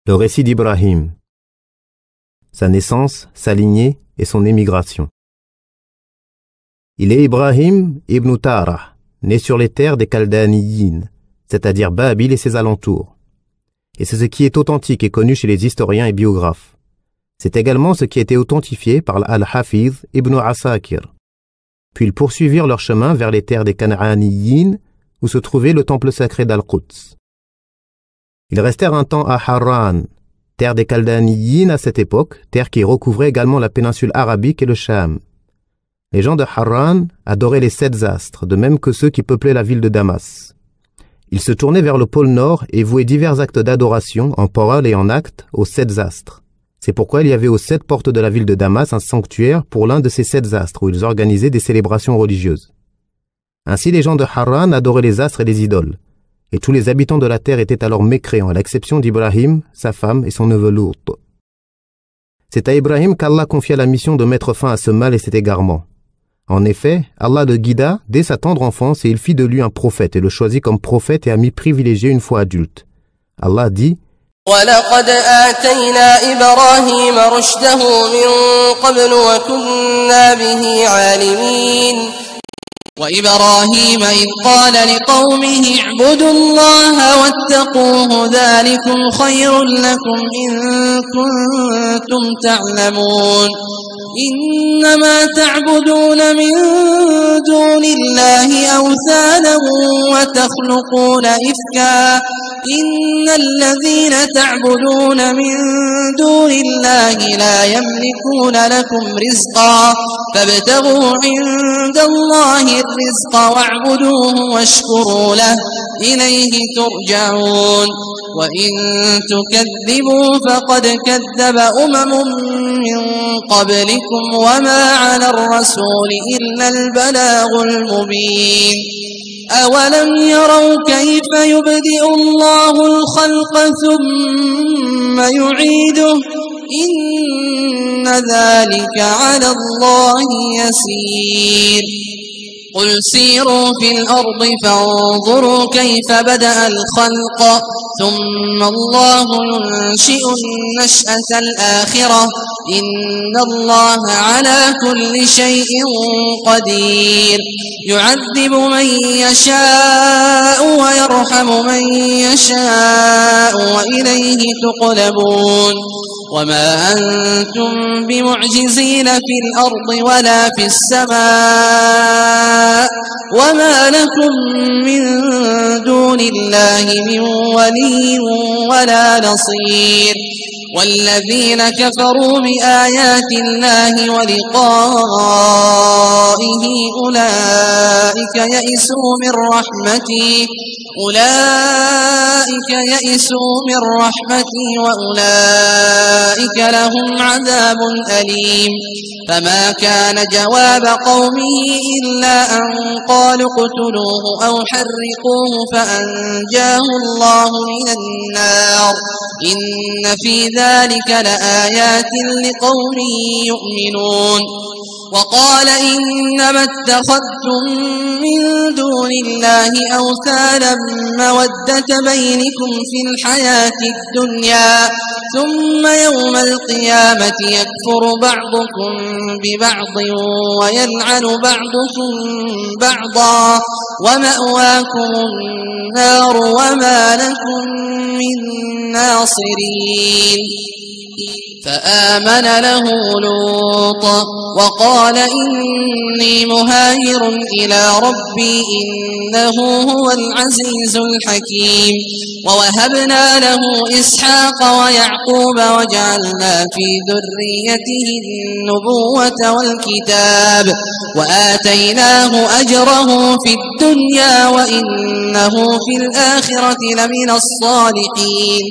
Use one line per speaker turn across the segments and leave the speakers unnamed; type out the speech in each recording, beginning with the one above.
Le récit d'Ibrahim, sa naissance, sa lignée et son émigration. Il est Ibrahim ibn Tarah, né sur les terres des Chaldéaniyin, c'est-à-dire Babyl et ses alentours. Et c'est ce qui est authentique et connu chez les historiens et biographes. C'est également ce qui a été authentifié par Al-Hafiz ibn Asakir. Puis ils poursuivirent leur chemin vers les terres des Canaaniyin, où se trouvait le temple sacré d'Al-Quds. Ils restèrent un temps à Harran, terre des Chaldéaniyin à cette époque, terre qui recouvrait également la péninsule arabique et le Cham. Les gens de Harran adoraient les 7 astres, de même que ceux qui peuplaient la ville de Damas. Ils se tournaient vers le pôle nord et vouaient divers actes d'adoration, en parole et en acte, aux 7 astres. C'est pourquoi il y avait aux 7 portes de la ville de Damas un sanctuaire pour l'un de ces 7 astres, où ils organisaient des célébrations religieuses. Ainsi les gens de Harran adoraient les astres et les idoles. Et tous les habitants de la terre étaient alors mécréants, à l'exception d'Ibrahim, sa femme et son neveu Lut. C'est à Ibrahim qu'Allah confia la mission de mettre fin à ce mal et cet égarement. En effet, Allah le guida dès sa tendre enfance et il fit de lui un prophète et le choisit comme prophète et ami privilégié une fois adulte. Allah dit:
وَلَقَدْ آتَيْنَا إِبْرَاهِيمَ رُشْدَهُ مِنْ قَبْلُ وَكُنَّا بِهِ عَالِمِينَ وإبراهيم إذ قال لقومه اعبدوا الله واتقوه ذلكم خير لكم إن كنتم تعلمون إنما تعبدون من دون الله أوثانا وتخلقون إفكا إن الذين تعبدون من دون الله لا يملكون لكم رزقا فابتغوا عند الله الرزق واعبدوه واشكروا له إليه ترجعون وإن تكذبوا فقد كذب من قبلكم وما على الرسول إلا البلاغ المبين أولم يروا كيف يبدئ الله الخلق ثم يعيده إن ذلك على الله يسير قل سيروا في الأرض فانظروا كيف بدأ الخلق ثم الله ينشئ النشأة الآخرة إن الله على كل شيء قدير يعذب من يشاء ويرحم من يشاء وإليه تقلبون وما أنتم بمعجزين في الأرض ولا في السماء وما لكم من دون الله من ولي ولا نصير والذين كفروا بآيات الله ولقائه أولئك يئسوا من رحمتي وأولئك لهم عذاب أليم فما كان جواب قومه إلا أن قالوا اقتلوه أو حرقوه فأنجاه الله من النار إن في ذلك لآيات لقوم يؤمنون وقال إنما اتخذتم من دون الله أوثانا مودة بينكم في الحياة الدنيا ثم يوم القيامة يكفر بعضكم ببعض ويلعن بعضكم بعضا ومأواكم النار وما لكم من ناصرين فآمن له لوط وقال إني مهاجر إلى ربي إنه هو العزيز الحكيم ووهبنا له إسحاق ويعقوب وجعلنا في ذريته النبوة والكتاب وآتيناه أجره في الدنيا وإنه في الآخرة لمن الصالحين.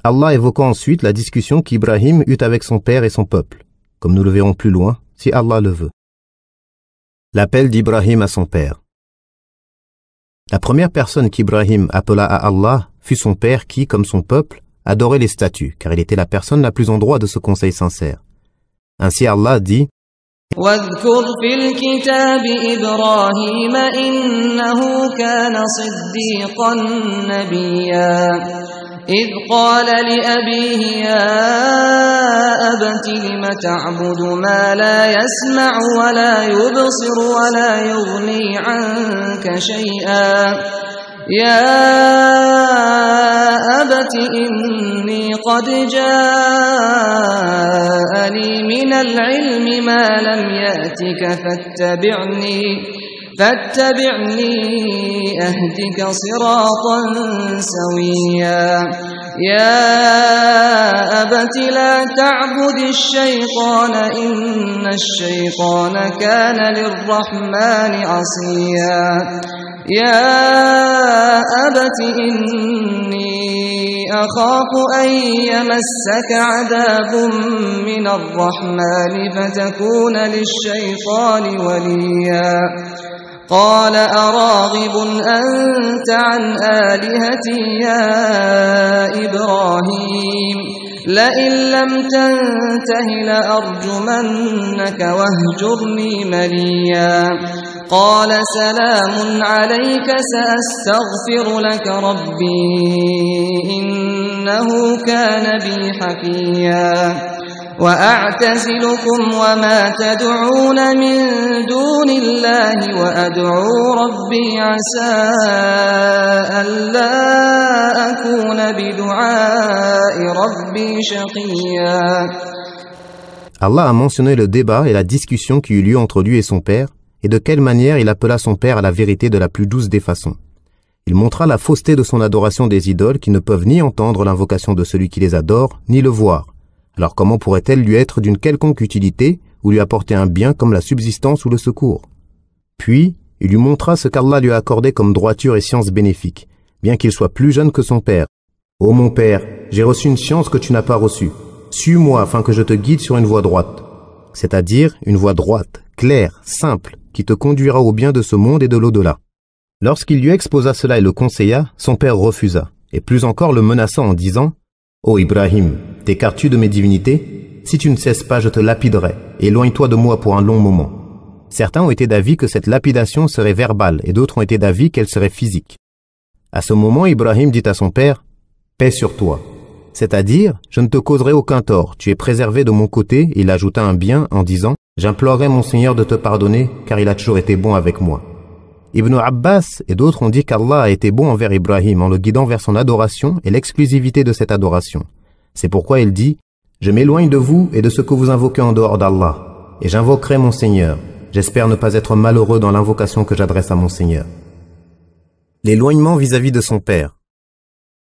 Allah évoqua ensuite la discussion qu'Ibrahim eut avec son père et son peuple, comme nous le verrons plus loin, si Allah le veut. L'appel d'Ibrahim à son père. La première personne qu'Ibrahim appela à Allah fut son père qui, comme son peuple, adorait les statues, car il était la personne la plus en droit de ce conseil sincère. Ainsi Allah dit:
واذكر في الكتاب إبراهيم إنه كان صديقا نبيا إذ قال لأبيه يا أبت لم تعبد ما لا يسمع ولا يبصر ولا يغني عنك شيئا يا أبت إني قد جاءني من العلم ما لم يأتك فاتبعني أهدك صراطا سويا يا أبت لا تعبد الشيطان إن الشيطان كان للرحمن عصيا يا أبت إني أخاف أن يمسك عذاب من الرحمن فتكون للشيطان وليا قال أراغب أنت عن آلهتي يا إبراهيم لئن لم تنته لأرجمنك واهجرني مليا قال سلام عليك سأستغفر لك ربي إنه كان بي حفيا وأعتزلكم وما تدعون من دون الله وأدعو ربي عسى ألا أكون بدعاء ربي شقيا.
Allah a mentionné le débat et la discussion qui eut lieu entre lui et son père, et de quelle manière il appela son père à la vérité de la plus douce des façons. Il montra la fausseté de son adoration des idoles qui ne peuvent ni entendre l'invocation de celui qui les adore, ni le voir. Alors comment pourrait-elle lui être d'une quelconque utilité ou lui apporter un bien comme la subsistance ou le secours? Puis, il lui montra ce qu'Allah lui a accordé comme droiture et science bénéfique, bien qu'il soit plus jeune que son père. « Ô mon père, j'ai reçu une science que tu n'as pas reçue. Suis-moi afin que je te guide sur une voie droite. » C'est-à-dire une voie droite, claire, simple, qui te conduira au bien de ce monde et de l'au-delà. Lorsqu'il lui exposa cela et le conseilla, son père refusa, et plus encore le menaçant en disant « Ô Ibrahim, t'écartes-tu de mes divinités? Si tu ne cesses pas, je te lapiderai, éloigne-toi de moi pour un long moment. » Certains ont été d'avis que cette lapidation serait verbale et d'autres ont été d'avis qu'elle serait physique. À ce moment, Ibrahim dit à son père « Paix sur toi », c'est-à-dire « Je ne te causerai aucun tort, tu es préservé de mon côté » et il ajouta un bien en disant « J'implorerai mon Seigneur de te pardonner car il a toujours été bon avec moi. » Ibn Abbas et d'autres ont dit qu'Allah a été bon envers Ibrahim en le guidant vers son adoration et l'exclusivité de cette adoration. C'est pourquoi il dit « Je m'éloigne de vous et de ce que vous invoquez en dehors d'Allah, et j'invoquerai mon Seigneur. J'espère ne pas être malheureux dans l'invocation que j'adresse à mon Seigneur. » L'éloignement vis-à-vis de son père.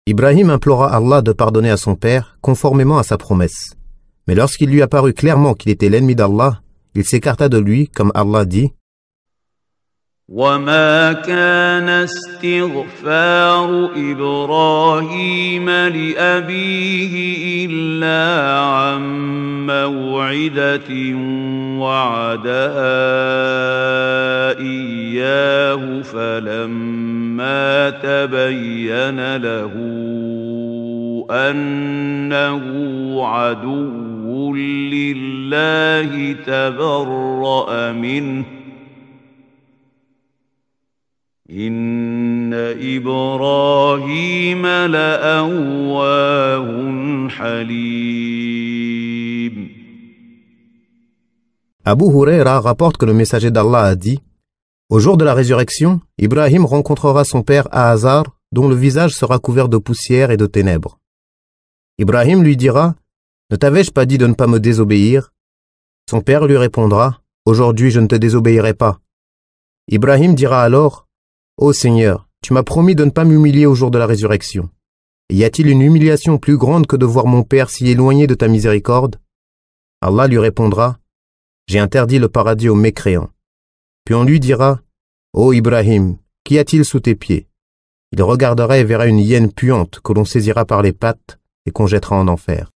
Ibrahim implora Allah de pardonner à son père conformément à sa promesse. Mais lorsqu'il lui apparut clairement qu'il était l'ennemi d'Allah, il s'écarta de lui comme Allah dit
وما كان استغفار إبراهيم لأبيه إلا عن موعدة وعدها إياه فلما تبين له أنه عدو لله تبرأ منه إن إبراهيم لأواه حليم.
Abu Huraira rapporte que le messager d'Allah a dit « Au jour de la résurrection, Ibrahim rencontrera son père Ahazar, dont le visage sera couvert de poussière et de ténèbres. Ibrahim lui dira « Ne t'avais-je pas dit de ne pas me désobéir ?» Son père lui répondra « Aujourd'hui je ne te désobéirai pas. » Ibrahim dira alors « Ô Seigneur, tu m'as promis de ne pas m'humilier au jour de la résurrection. Y a-t-il une humiliation plus grande que de voir mon père si éloigné de ta miséricorde ?» Allah lui répondra « J'ai interdit le paradis aux mécréants. » Puis on lui dira « Ô Ibrahim, qu'y a-t-il sous tes pieds ?» Il regardera et verra une hyène puante que l'on saisira par les pattes et qu'on jettera en enfer.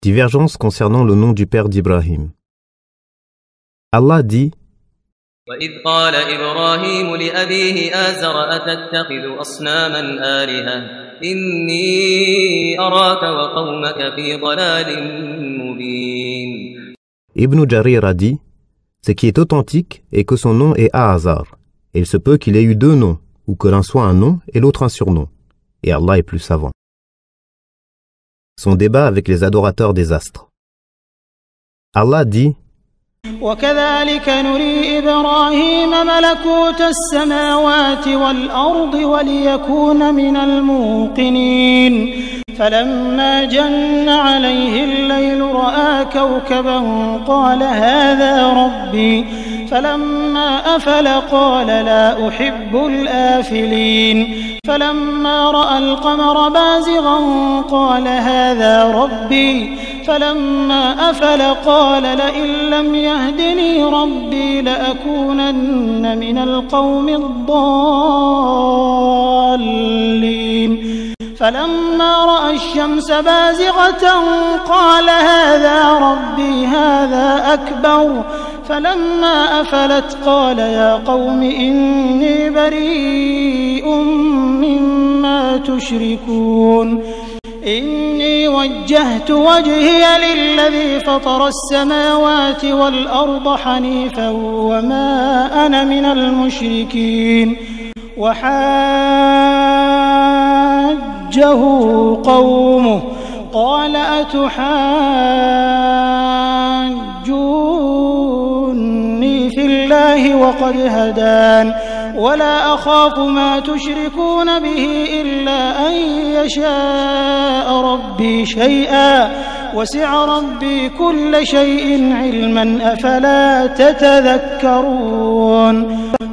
Divergence concernant le nom du père d'Ibrahim. Allah dit
وإذ قال إبراهيم لأبيه آزر أتتخذ أصناما آلهة إني أراك وقومك في ضلال مبين.
Ibn Jarir a dit, ce qui est authentique est que son nom est Ahazar, et il se peut qu'il ait eu deux noms, ou que l'un soit un nom et l'autre un surnom, et Allah est plus savant. Son débat avec les adorateurs des astres. Allah dit:
وكذلك نري إبراهيم ملكوت السماوات والأرض وليكون من الموقنين فلما جن عليه الليل رأى كوكبا قال هذا ربي فلما أفل قال لا أحب الآفلين فلما رأى القمر بازغا قال هذا ربي فلما أفل قال لئن لم يهدني ربي لأكونن من القوم الضالين فلما رأى الشمس بازغة قال هذا ربي هذا أكبر فلما أفلت قال يا قوم إني بريء مما تشركون إني وجهت وجهي للذي فطر السماوات والأرض حنيفا وما أنا من المشركين وحاجه قومه قال أتحاجوني في الله وقد هدان ولا أخاف ما تشركون به إلا أن يشاء ربي شيئا وسع ربي كل شيء علما أفلا تتذكرون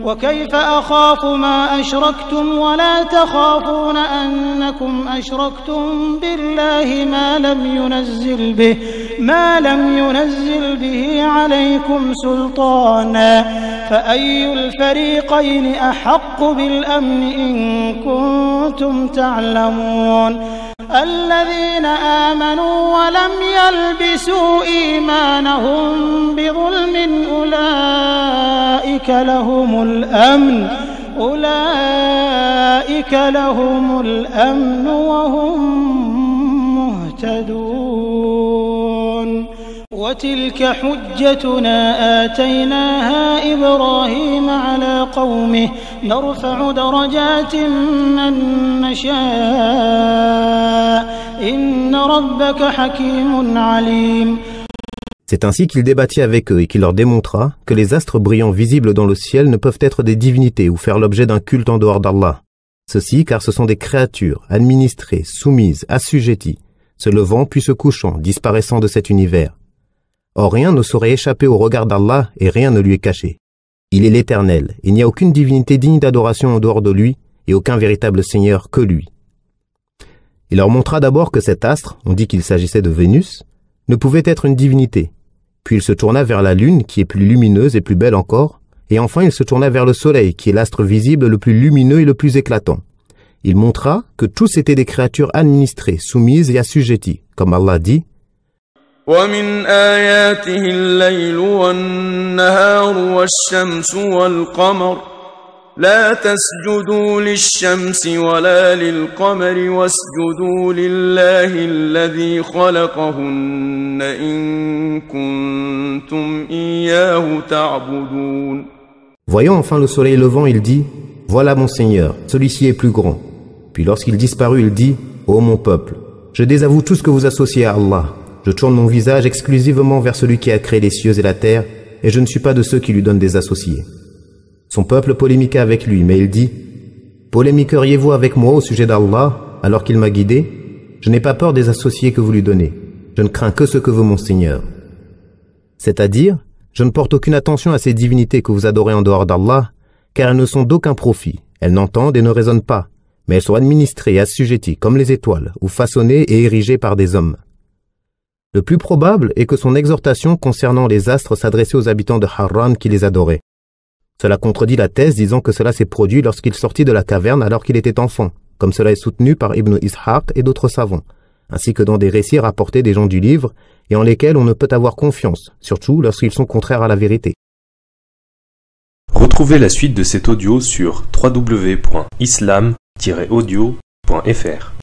وكيف أخاف ما أشركتم ولا تخافون أنكم أشركتم بالله ما لم ينزل به عليكم سلطانا فأي الفريقين أحق بالأمن إن كنتم تعلمون الذين آمنوا ولم يلبسوا إيمانهم بظلم أولئك لهم الأمن وهم مهتدون وتلك حجتنا آتيناها إبراهيم على قومه نرفع درجات من نشاء إن ربك حكيم عليم.
C'est ainsi qu'il débattit avec eux et qu'il leur démontra que les astres brillants visibles dans le ciel ne peuvent être des divinités ou faire l'objet d'un culte en dehors d'Allah. Ceci car ce sont des créatures administrées, soumises, assujetties, se levant puis se couchant, disparaissant de cet univers. Or rien ne saurait échapper au regard d'Allah et rien ne lui est caché. Il est l'Éternel, il n'y a aucune divinité digne d'adoration en dehors de lui et aucun véritable Seigneur que lui. Il leur montra d'abord que cet astre, on dit qu'il s'agissait de Vénus, ne pouvait être une divinité. Puis il se tourna vers la lune qui est plus lumineuse et plus belle encore, et enfin il se tourna vers le soleil qui est l'astre visible le plus lumineux et le plus éclatant. Il montra que tous étaient des créatures administrées, soumises et assujetties, comme Allah dit:
ومن آياته الليل والنهار والشمس والقمر لا تسجدوا للشمس ولا للقمر واسجدوا لله الذي خلقهن إن كنتم إياه تعبدون.
Voyant enfin le soleil levant, il dit: Voilà mon Seigneur, celui-ci est plus grand. Puis lorsqu'il disparut, il dit: Ô mon peuple, je désavoue tout ce que vous associez à Allah. Je tourne mon visage exclusivement vers celui qui a créé les cieux et la terre, et je ne suis pas de ceux qui lui donnent des associés. Son peuple polémiqua avec lui, mais il dit: Polémiqueriez-vous avec moi au sujet d'Allah, alors qu'il m'a guidé? Je n'ai pas peur des associés que vous lui donnez. Je ne crains que ce que veut mon Seigneur. C'est-à-dire, je ne porte aucune attention à ces divinités que vous adorez en dehors d'Allah, car elles ne sont d'aucun profit. Elles n'entendent et ne raisonnent pas, mais elles sont administrées et assujetties comme les étoiles, ou façonnées et érigées par des hommes. Le plus probable est que son exhortation concernant les astres s'adressait aux habitants de Harran qui les adoraient. Cela contredit la thèse disant que cela s'est produit lorsqu'il sortit de la caverne alors qu'il était enfant, comme cela est soutenu par Ibn Ishaq et d'autres savants, ainsi que dans des récits rapportés des gens du livre et en lesquels on ne peut avoir confiance, surtout lorsqu'ils sont contraires à la vérité.
Retrouvez la suite de cet audio sur www.islam-audio.fr.